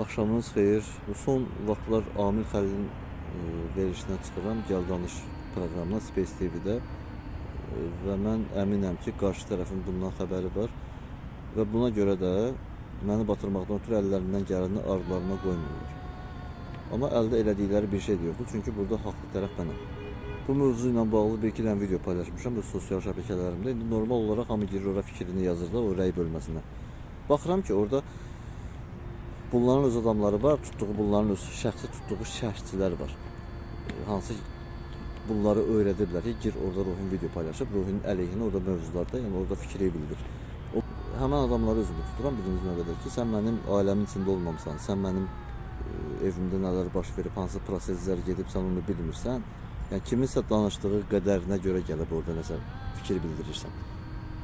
Axşamınız xeyir. Bu son vaxtlar Amil Xəlilin verilişinə çıxıram. Gəl danış proqramına Space TV-də və mən əminəm ki, qarşı tərəfin bundan xəbəri var və buna görə də məni batırmaqdan ötürü əllərindən gələni ardılarına qoymurlar. Amma əldə elədikləri bir şey də yoxdur, çünki burada haqlı tərəf mənəm. Bu mövzu ilə bağlı bir-iki dənə video paylaşmışam bu sosial şəbəkələrimdə. İndi normal olaraq hamı girir ora fikrini yazır da o rəy bölməsinə. Baxıram ki, orada bunların öz adamları var, bunların öz şəxsi tutduğu şərhçilər var. Hansı bunları öyrədiblər ki, gir orada Ruhin video paylaşıb, Ruhin əleyhinə orada mövzularda, yəni orada fikri bildir. Həmən adamları özümü tuturam birinci növbədə ki, sən mənim ailəmin içində olmamısan, sən mənim evimdə nələr baş verib, hansı proseslər gedib, sən onu bilmirsən. Yəni kiminsə danışdığı qədərinə görə gəlib orada nəsə fikir bildirirsən.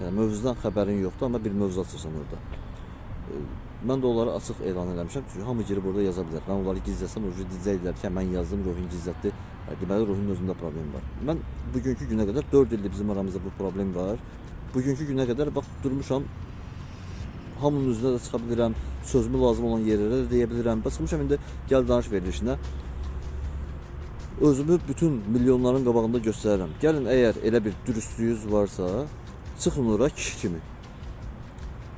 Yəni mövzudan xəbərin yoxdur, amma bir mövzu açırsan orada. Mən də onları açıq elan eləmişəm, çünki hamı girib orada yaza bilər. Mən onları gizləsəm, deyəcəklər ki, mən yazdım, Ruhin gizlətdi. Deməli, Ruhin özündə problem var. Mən bugünkü günə qədər, 4 ildir bizim aramızda bu problem var. Bugünkü günə qədər bax, durmuşam, hamının üzünə də çıxa bilirəm, sözümü lazım olan yerlərə də deyə bilirəm. Çıxmışam indi gəl danış verilişinə. Özümü bütün milyonların qabağında göstərirəm. Gəlin, əgər elə bir dürüstlüyünüz varsa, çıxın ora kişi kimi.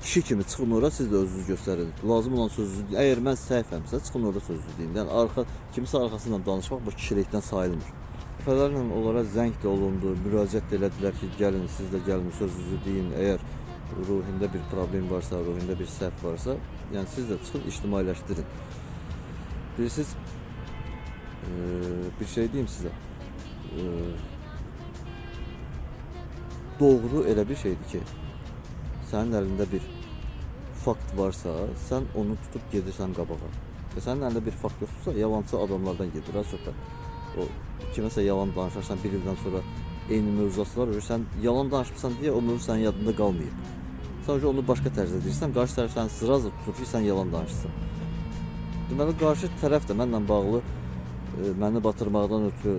Kişi kimi çıxın ora, siz də özünüzü göstərin. Lazım olan sözünüzü deyin. Əgər mən səhvəmsə, çıxın orada sözünüzü deyin. Yəni, kimsə arxasından danışmaq bu kişilikdən sayılmır. Dəfələrlə onlara zəng də olundu, müraciət də elədilər ki, gəlin, siz də gəlin, sözünüzü deyin. Əgər ruhində bir problem varsa, ruhində bir səhv varsa, yəni siz də çıxın, ictimailəşdirin. Bilirsiniz, bir şey deyim sizə. Doğru elə bir şeydir ki, sənin əlində bir fakt varsa, sən onu tutub gedirsən qabağa. Sənin əlində bir fakt yoxdursa, yalancı adamlardan gedir, söhbət. O kiməsə yalan danışarsan, bir ildən sonra eyni mövzular olur. Sən yalan danışırsan deyə o mövzu sənin yadında qalmayıb. Sadəcə onu başqa tərzdə deyirsən, qarşı tərəf səni sırazla tutur ki, sən yalan danışırsan. Deməli, qarşı tərəf də mənlə bağlı məni batırmaqdan ötürü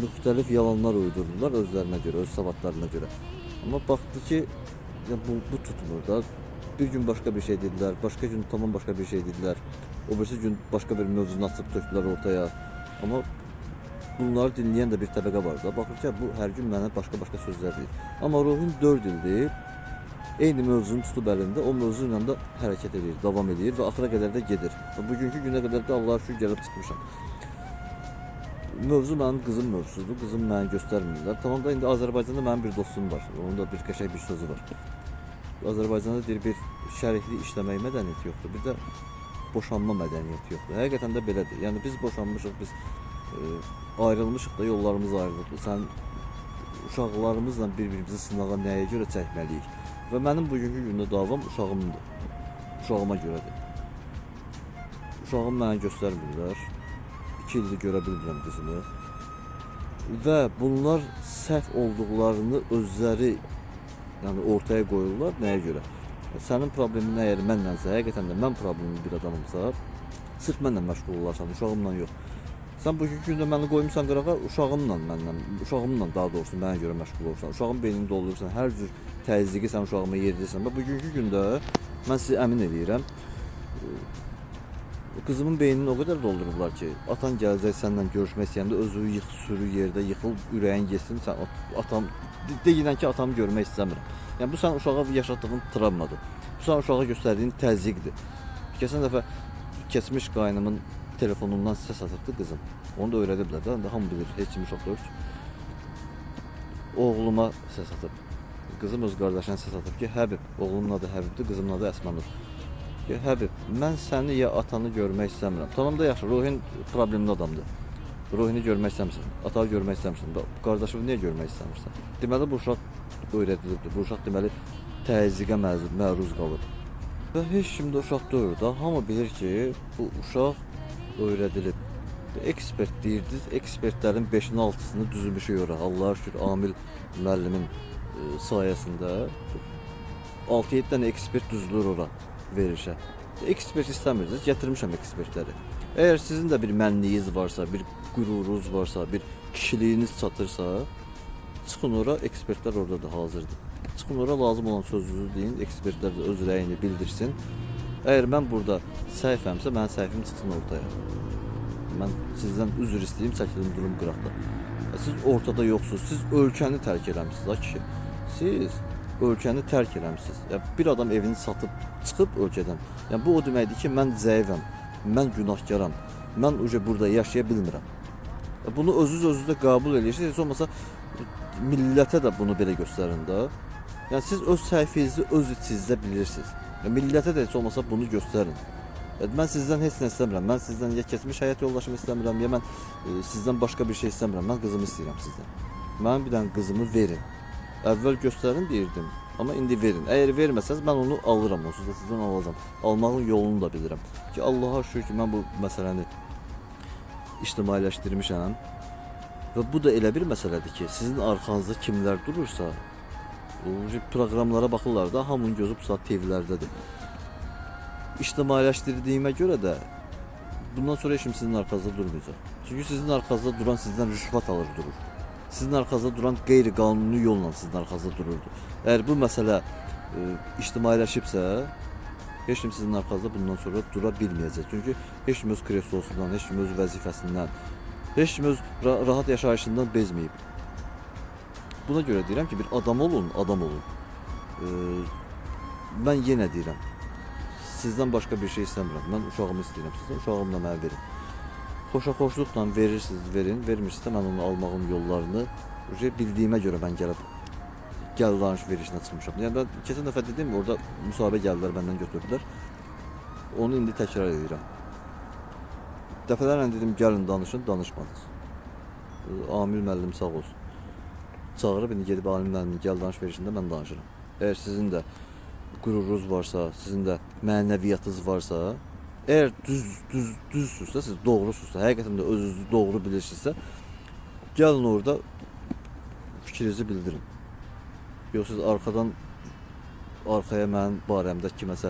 müxtəlif yalanlar uydurdular özlərinə görə, öz savadlarına görə. Amma baxdı ki, bu tutmur da. Bir gün başqa bir şey dedilər, başqa gün tamam başqa bir şey dedilər. O birisi gün başqa bir mövzunu açıb tökdülər ortaya. Amma bunları dinləyən də bir təbəqə var da. Baxır ki, bu hər gün mənə başqa sözlər deyir. Amma Ruhin 4 ildir eyni mövzunu tutub əlində, o mövzu ilə də hərəkət edir, davam edir və axıra qədər də gedir. Bugünkü günə qədər də Allah'a şükür gəlib çıxmışam. Mövzu mənim qızım mövzusudur, qızım məni göstərmirlər. Tamam da indi Azərbaycanda mənim bir dostum var, onun da bir qəşəng bir sözü var. Azərbaycanda deyir, bir şərikli işləmək mədəniyyəti yoxdur, bir də boşanma mədəniyyəti yoxdur. Həqiqətən də belədir. Yəni biz boşanmışıq, biz ayrılmışıq da, yollarımız ayrılıqdır. Sən uşaqlarımızla bir-birimizi sınağa nəyə görə çəkməliyik? Və mənim bugünkü gündə davam uşağımdır. Uşağıma görədir. Uşağım mənə göstərmirlər. 2 ildir görə bilmirəm qızımı. Və bunlar səhv olduqlarını özləri ortaya qoyurlar. Nəyə görə? Sənin problemin əgər mənlənsə, həqiqətən də mən problemli bir adamımsa, sırf mənlə məşğul olarsan, uşağımla yox. Sən bugünkü gündə məni qoymuşsan qırağa, uşağımla daha doğrusu mənə görə məşğul olursan. Uşağın beynini doldurursan, hər cür təzyiqi sən uşağıma yedirsən. Bugünkü gündə mən sizi əmin edirəm, qızımın beynini o qədər doldururlar ki, atan gələcək səninlə görüşmək istəyəndə özü sürü yerdə yıxıl, ürəyin yesin, sən deyilən ki, atamı görmək istəmirəm. Yəni bu sən uşağa yaşatdığın travmadır. Bu sən uşağa göstərdiyin təzyiqdir. Keçən dəfə keçmiş qaynımın telefonundan səs atıbdı qızım. Onu da öyrədiblər də, hamı bilir, heç kim uşaq deyil. Oğluma səs atıb. Qızım öz qardaşına səs atıb ki, Həbib, oğlumun adı Həbibdir, qızımın adı Əsmanur. Ki, Həbib, mən səni ya atanı görmək istəmirəm. Tamam da yaxşı, Ruhin problemli adamdır. Ruhini görmək istəmirsən, atağı görmək istəmirsən, qardaşını niyə görmək istəmirsən? Deməli, bu uşaq öyrədilibdir, bu uşaq deməli təzyiqə məruz qalır. Və heç kim də uşaq deyil da, hamı bilir ki, bu uşaq öyrədilib. Ekspert deyirdiniz, ekspertlərin 5-in 6-sını düzülmüşük ora. Allah'a şükür Amil müəllimin sayəsində 6-7 dənə ekspert düzülür ora verilişə. Ekspert istəmirsiniz, gətirmişəm ekspertləri. Əgər sizin də bir mənliyiniz varsa, bir qürurunuz varsa, bir kişiliyiniz çatırsa, çıxın ora, ekspertlər orada da hazırdır. Çıxın ora, lazım olan sözünüzü deyin, ekspertlər də öz rəyini bildirsin. Əgər mən burada səhifəmsə, mənim səhifəm çıxsın ortaya. Mən sizdən üzr istəyim, çəkilim durum qıraqda. Siz ortada yoxsunuz. Siz ölkəni tərk eləmisiniz, ha kişi. Siz ölkəni tərk eləmisiniz. Ya bir adam evini satıb çıxıb ölkədən. Yəni bu o deməkdir ki, mən zəifəm, mən günahkaram. Mən burada yaşaya bilmirəm. Bunu özünüzdə qəbul edirsiniz. Heç olmasa millətə də bunu belə göstərin də. Yəni siz öz səhifənizi öz içinizdə bilirsiniz. Millətə də heç olmasa bunu göstərin. Mən sizdən heç nə istəmirəm. Mən sizdən ya keçmiş həyat yoldaşımı istəmirəm, ya mən sizdən başqa bir şey istəmirəm. Mən qızımı istəyirəm sizdən. Mənim bir dənə qızımı verin. Əvvəl göstərin deyirdim, amma indi verin. Əgər verməsəz mən onu alıram, onsuz da sizdən alacağam. Almağın yolunu da bilirəm. Ki Allaha şükür ki mən bu məsələni ictimailəşdirmişəm. Və bu da elə bir məsələdir ki, sizin arxanızda kimlər durursa, proqramlara baxırlar da, hamının gözü bu saat TV-lərdədir. İctimailəşdirdiyimə görə də bundan sonra heç kim sizin arxanızda durmayacaq. Çünki sizin arxanızda duran sizdən rüşvət alır durur. Sizin arxanızda duran qeyri-qanuni yolla sizin arxanızda dururdu. Əgər bu məsələ ictimailəşibsə, heç kim sizin arxanızda bundan sonra dura bilməyəcək. Çünki heç kim öz kreslosundan, heç kim öz vəzifəsindən, heç kim öz rahat yaşayışından bezməyib. Buna görə deyirəm ki, bir adam olun, adam olun. Mən yenə deyirəm, sizdən başqa bir şey istəmirəm. Mən uşağımı istəyirəm sizdən, uşağımla mənə verin. Xoşa-xoşluqla verirsiniz, verin. Vermirsinizsə mən onu almağın yollarını bildiyimə görə mən gəlib gəl danış verişinə çıxmışam. Yəni mən keçən dəfə dedim, orada müsahibə gəldilər, məndən götürdülər. Onu indi təkrar edirəm. Dəfələrlə dedim, gəlin danışın, danışmadınız. Amil müəllim sağ olsun. Çağırıb indi gedib Amil müəllimin gəl danış verişində mən danışıram. Əgər sizin də qürurunuz varsa, sizin də mənəviyyatınız varsa, əgər düzsünüzsə, siz doğrusunuzsa, həqiqətən də özünüzü doğru bilirsinizsə, gəlin orada fikrinizi bildirin. Yox, siz arxaya mənim barəmdə kiməsə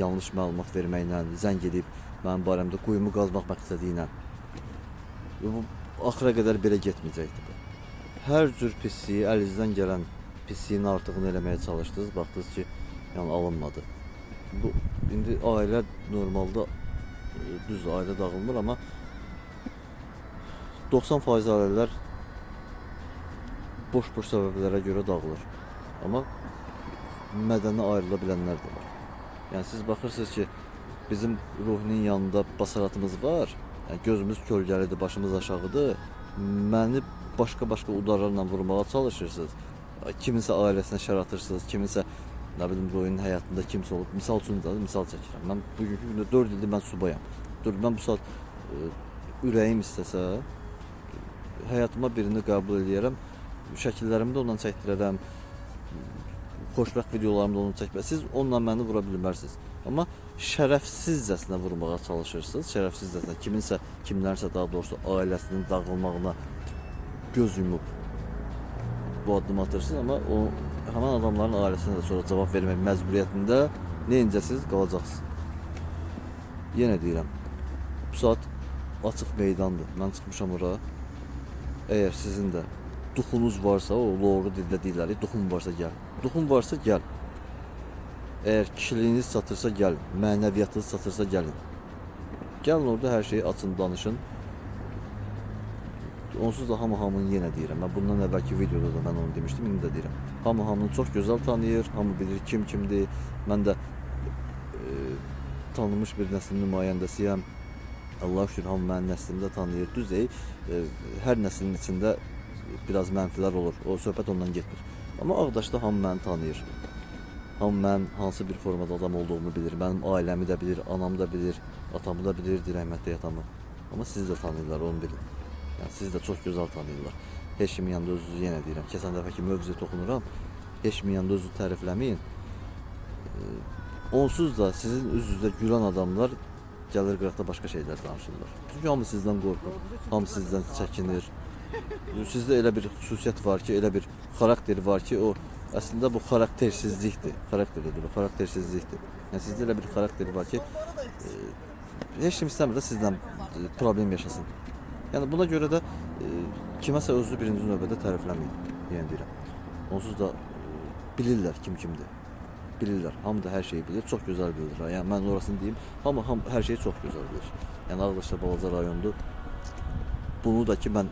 yanlış məlumat verməklə, zəng edib mənim barəmdə quyumu qazmaq məqsədi ilə. Bu axıra qədər belə getməyəcəkdir. Hər cür pisliyi, əlinizdən gələn pisliyin artığını eləməyə çalışdınız, baxdınız ki, yəni alınmadı. Bu indi ailə normalda düz ailə dağılmır, amma 90% ailələr boş-boş səbəblərə görə dağılır. Amma mədəni ayrıla bilənlər də var. Yəni siz baxırsınız ki, bizim Ruhinin yanında basaratımız var. Yəni gözümüz kölgəlidir, başımız aşağıdır. Məni başqa udarlarla vurmağa çalışırsınız. Kiminsə ailəsinə şər atırsınız, kiminsə nə bilim Ruhinin həyatında kimsə olub. Misal üçün də misal çəkirəm. Mən bugünkü gündə 4 ildir mən subayam. Mən bu saat ürəyim istəsə həyatıma birini qəbul edərəm. Şəkillərimi də ondan çəkdirərəm. Xoşbəxt videolarımı da ondan çəkdirərəm. Siz onunla məni vura bilmərsiniz. Amma şərəfsizcəsinə vurmağa çalışırsınız. Şərəfsizcəsinə kimlərsə daha doğrusu ailəsinin dağılmağına göz yumub bu addımı atırsınız, amma o həmin adamların ailəsinə də sonra cavab vermək məcburiyyətində neyincəsiz qalacaqsınız. Yenə deyirəm, bu saat açıq meydandır. Mən çıxmışam ora. Əgər sizin də duxunuz varsa, o loğru dildə deyirlər, duxun varsa gəl. Duxun varsa gəl. Əgər kişiliyiniz çatırsa gəl, mənəviyyatınız çatırsa gəlin. Gəlin orada hər şeyi açın, danışın. Onsuz da hamının yenə deyirəm. Mən bundan əvvəlki videoda da mən onu demişdim, indi də deyirəm. Hamını çox gözəl tanıyır, hamı bilir kimdir. Mən də tanınmış bir nəslin nümayəndəsiyəm. Allah şükür hamı mənim nəslimdə tanıyır. Düzdür, hər nəslin içində biraz mənfilər olur. O söhbət ondan getmir. Amma Ağdaşda hamı məni tanıyır. Hamı mənim hansı bir formada adam olduğumu bilir. Mənim ailəmi də bilir, anamı da bilir, atamı da bilir, rəhmətli atamı. Amma sizi də tanıyırlar, onu bilin. Yəni sizi də çox gözəl tanıyırlar. Heç kimin yanında özünüzü yenə deyirəm. Keçən dəfəki mövzuya toxunuram. Heç kimin yanında özünüzü tərifləməyin. Onsuz da sizin üz-üzə gülən adamlar gəlir qıraqda başqa şeylər danışırlar. Çünki hamı sizdən qorxur, hamı sizdən çəkinir. Sizdə elə bir xüsusiyyət var ki, elə bir xarakter var ki, o əslində bu xaraktersizlikdir. Xaraktersizlikdir. Yəni sizdə elə bir xarakter var ki, heç kim istəmir də sizdən problem yaşasın. Yəni buna görə də kiməsə özünü birinci növbədə tərifləməyin, yəni deyirəm. Onsuz da bilirlər kim kimdir. bilirlər. Hamı da hər şeyi bilir, çox gözəl bilirlər. Yəni mən orasını deyim, hamı hər şeyi çox gözəl bilir. Yəni Ağdaşda balaca rayondur. Bunu da ki mən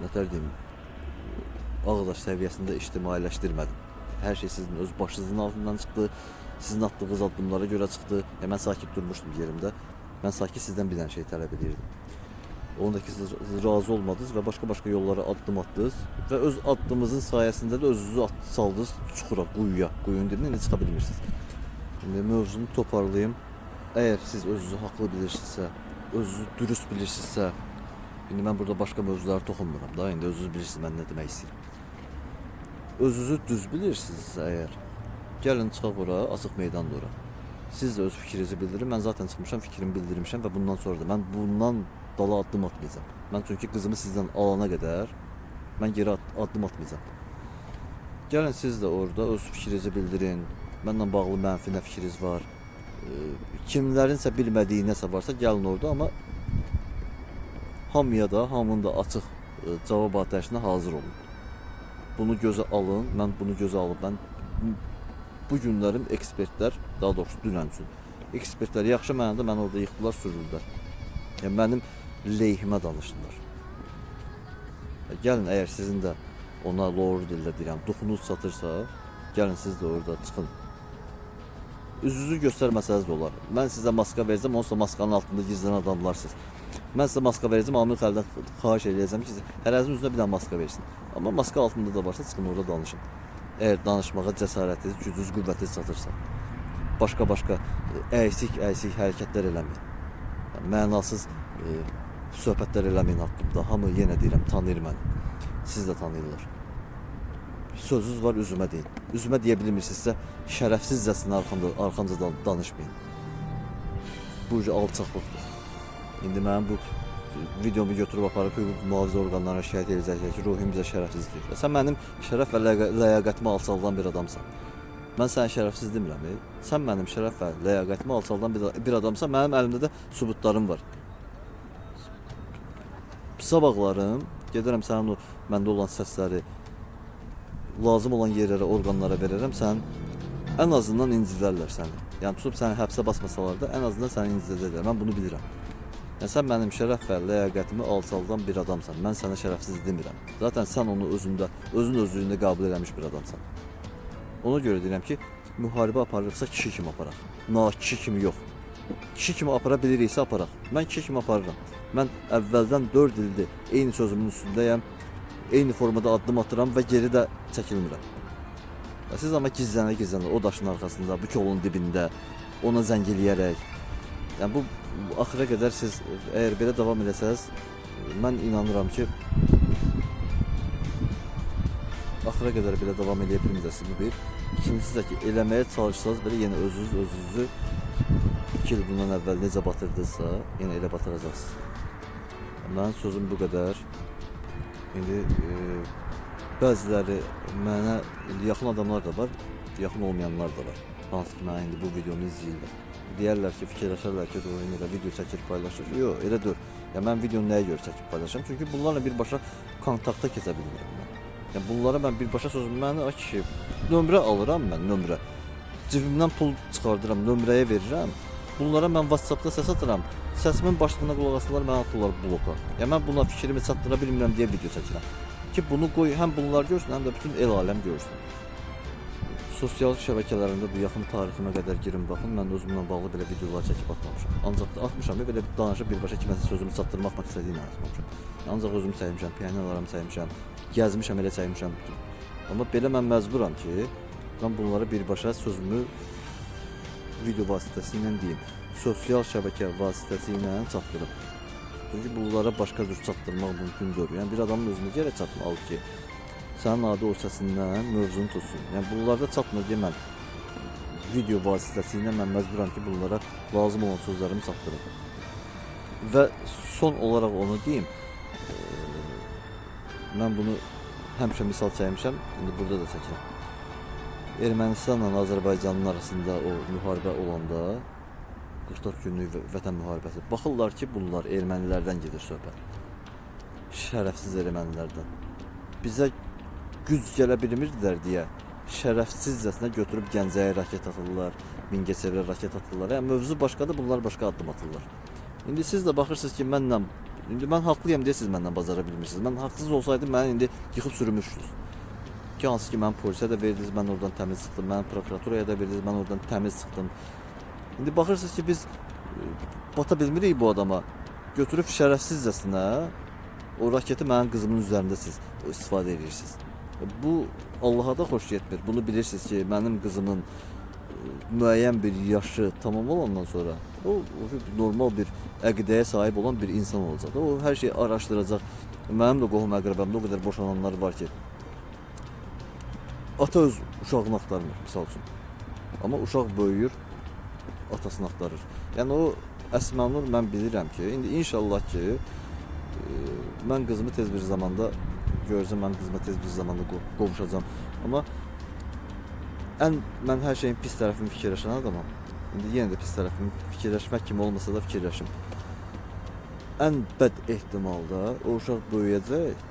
nətər deyim, Ağdaş səviyyəsində ictimailəşdirmədim. Hər şey sizin öz başınızın altından çıxdı. Sizin attığınız addımlara görə çıxdı. Mən sakit durmuşdum yerimdə. Mən sakit sizdən bir dənə şey tələb edirdim. Onu da ki siz razı olmadınız və başqa yollara addım atdınız və öz addımınızın sayəsində də özünüzü saldınız çuxura, quyuya. Quyunun dibinə indi çıxa bilmirsiniz. İndi mövzunu toparlayayım. Əgər siz özünüzü haqlı bilirsinizsə, özünüzü dürüst bilirsinizsə, indi mən burada başqa mövzulara toxunmuram da, indi özünüz bilirsiniz mən nə demək istəyirəm. Özünüzü düz bilirsinizsə əgər, gəlin çıxaq ora, açıq meydanda ora. Siz də öz fikrinizi bildirin. Mən zaten çıxmışam, fikrimi bildirmişəm və bundan sonra da mən bundan dala addım atmayacağım. Mən çünki qızımı sizdən alana qədər mən geri addım atmayacağım. Gəlin siz də orada öz fikrinizi bildirin. Mənlə bağlı mənfi nə fikriniz var? Kimlərinsə bilmədiyi nəsə varsa gəlin orada, amma hamıya da, hamının da açıq cavab atəşinə hazır olun. Bunu gözə alın, mən bunu gözə alıb, mən bu günlərim ekspertlər, daha doğrusu dünən üçün ekspertlər yaxşı mənada mən orada yıxdılar, sürüldülər. Yəni mənim leyhimə danışdılar. Gəlin, əgər sizin də ona doğru dildə deyirəm, duxunuz çatırsa, gəlin siz də orada çıxın. Üzünüzü göstərməsəniz də olar. Mən sizə maska verəcəm, onsuz da maskanın altında gizlənən adamlarsınız. Mən sizə maska verəcəm, Amil Xəlildən xahiş edəcəm ki, hərəzin üzünə bir dənə maska versin. Amma maska altında da varsa çıxın orada danışın. Əgər danışmağa cəsarətiniz, gücünüz, qüvvətiniz çatırsa. Başqa əksik hərəkətlər eləməyin. Yəni, mənasız söhbətlər eləməyin haqqımda. Hamı yenə deyirəm, tanıyır məni. Siz də tanıyırlar. Sözünüz var, üzümə deyin. Üzümə deyə bilmirsinizsə, şərəfsizcəsinə arxamca danışmayın. Bu alçaqlıqdır. İndi mənim bu videomu götürüb aparıb hüquq mühafizə orqanlarına şikayət edəcəklər ki, ruhum bizə şərəfsizdir. Sən mənim şərəf və ləyaqətimi alçaldan bir adamsan. Mən sənə şərəfsiz demirəm. Sən mənim şərəf və ləyaqətimi alçaldan bir adamsan, mənim əlimdə də sübutlarım var. Sabahlarım, gedirəm sənin o məndə olan səsləri lazım olan yerlərə, orqanlara verərəm, sən ən azından incidərlər səni. Yəni tutub səni həbsə basmasalar da ən azından səni incidəcəklər. Mən bunu bilirəm. Yəni sən mənim şərəf və ləyaqətimi alçaldan bir adamsan. Mən sənə şərəfsiz demirəm. Zaten sən onu özün özlüyündə qəbul eləmiş bir adamsan. Ona görə deyirəm ki, müharibə aparırıqsa kişi kimi aparaq. Kişi kimi yox. Kişi kimi apara biliriksə aparaq. Mən kişi kimi aparıram. Mən əvvəldən 4 ildir eyni sözümün üstündəyəm. Eyni formada addım atıram və geri də çəkilmirəm. Siz amma gizlənə, o daşın arxasında, bu kolun dibində, ona zəng eləyərək. Yəni bu axıra qədər siz əgər belə davam edəsəz, mən inanıram ki, axıra qədər belə davam edə bilməyəcəksiniz bu bir. İkincisi də ki, eləməyə çalışsanız belə yenə özünüzü 2 il bundan əvvəl necə batırdınızsa, yenə elə batıracaqsınız. Mənim sözüm bu qədər. İndi bəziləri mənə yaxın adamlar da var, yaxın olmayanlar da var. Hansı ki, mənə indi bu videonu izləyirlər. Deyərlər ki, fikirləşərlər ki, Ruhin elə video çəkir, paylaşır. Yox, elə deyil. Ya mən videonu nəyə görə çəkib paylaşıram? Çünki bunlarla birbaşa kontakta keçə bilmirəm mən. Yəni bunlara mən birbaşa sözüm, mənə ki, nömrə alıram mən, nömrə. Cibimdən pul çıxardıram, nömrəyə verirəm. Bunlara mən WhatsAppda səs atıram. Səsimin başlığına qulaq asırlar, mənə atırlar bloka. Yəni mən buna fikrimi çatdıra bilmirəm deyə video çəkirəm. Ki bunu qoy, həm bunlar görsün, həm də bütün el aləm görsün. Sosial şəbəkələrində bu yaxın tariximə qədər girin, baxın, mən özümlə bağlı belə videolar çəkib atmamışam. Ancaq da atmışam, belə danışıb birbaşa kiməsə sözümü çatdırmaq məqsədi ilə atmamışam. Ancaq özümü çəkmişəm, piyaninolarımı çəkmişəm, gəzmişəm, elə çəkmişəm. Amma belə mən məcburam ki, mən bunlara birbaşa sözümü video vasitəsilə deyim, sosial şəbəkə vasitəsilə çatdırıb. Çünki bunlara başqa cür çatdırmaq mümkün deyil. Yəni bir adamın özünə gərək çatmalı ki, sənin adı o səsindən mövzunu tutsun. Yəni bunlarda çatmır ki, mən video vasitəsilə mən məcburam ki, bunlara lazım olan sözlərimi çatdırım. Və son olaraq onu deyim, mən bunu həmişə misal çəkmişəm, indi burada da çəkirəm. Ermənistanla Azərbaycanın arasında o müharibə olanda 44 günlük vətən müharibəsi. Baxırlar ki, bunlar ermənilərdən gedir söhbət. Şərəfsiz ermənilərdən. Bizə güc gələ bilmirdilər deyə şərəfsizcəsinə götürüb Gəncəyə raket atırlar, Mingəçevirə raket atırlar. Yəni mövzu başqadır, bunlar başqa addım atırlar. İndi siz də baxırsınız ki, indi mən haqlıyam deyə siz məndən bacara bilmirsiniz. Mən haqsız olsaydım məni indi yıxıb sürmüşdünüz. Ki hansı ki, mən polisə də verdiniz, mən oradan təmiz çıxdım, mən prokuraturaya da verdiniz, mən oradan təmiz çıxdım. İndi baxırsınız ki, biz bata bilmirik bu adama. Götürüb şərəfsizcəsinə o raketi mənim qızımın üzərində siz istifadə edirsiniz. Bu Allaha da xoş getmir. Bunu bilirsiniz ki, mənim qızımın müəyyən bir yaşı tamam olandan sonra o normal bir əqidəyə sahib olan bir insan olacaq. O hər şeyi araşdıracaq. Mənim də qohum əqrəbəmdə o qədər boşananlar var ki, ata öz uşağını axtarmır, misal üçün. Amma uşaq böyüyür, atasını axtarır. Yəni o Əsmənur mən bilirəm ki, indi inşallah ki, mən qızımı tez bir zamanda görəcəm, mən qızıma tez bir zamanda qovuşacağam. Amma mən hər şeyin pis tərəfini fikirləşən adamam. İndi yenə də pis tərəfini fikirləşmək kimi olmasa da fikirləşim. Ən bəd ehtimalda o uşaq böyüyəcək,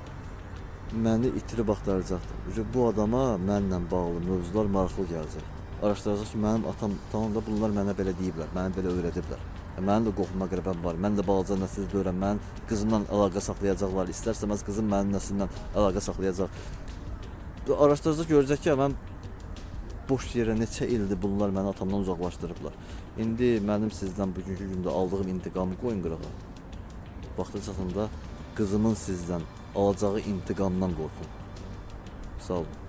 məni itirib axtaracaqdır. Bu adama mənlə bağlı mövzular maraqlı gələcək. Araşdıracaq ki, mənim atam tamam da bunlar mənə belə deyiblər, mənə belə öyrədiblər. Mənim də qohum əqrəbəm var, mən də balaca nəsildə öyrən, mənim qızımla əlaqə saxlayacaqlar, istərsəməz qızım mənim nəslimlə əlaqə saxlayacaq. Araşdıracaq, görəcək ki, mən boş yerə neçə ildir bunlar məni atamdan uzaqlaşdırıblar. İndi mənim sizdən bugünkü gündə aldığım intiqamı qoyun qırağa. Vaxtı çatanda qızımın sizdən alacağı intiqamdan qorxun. Sağ olun.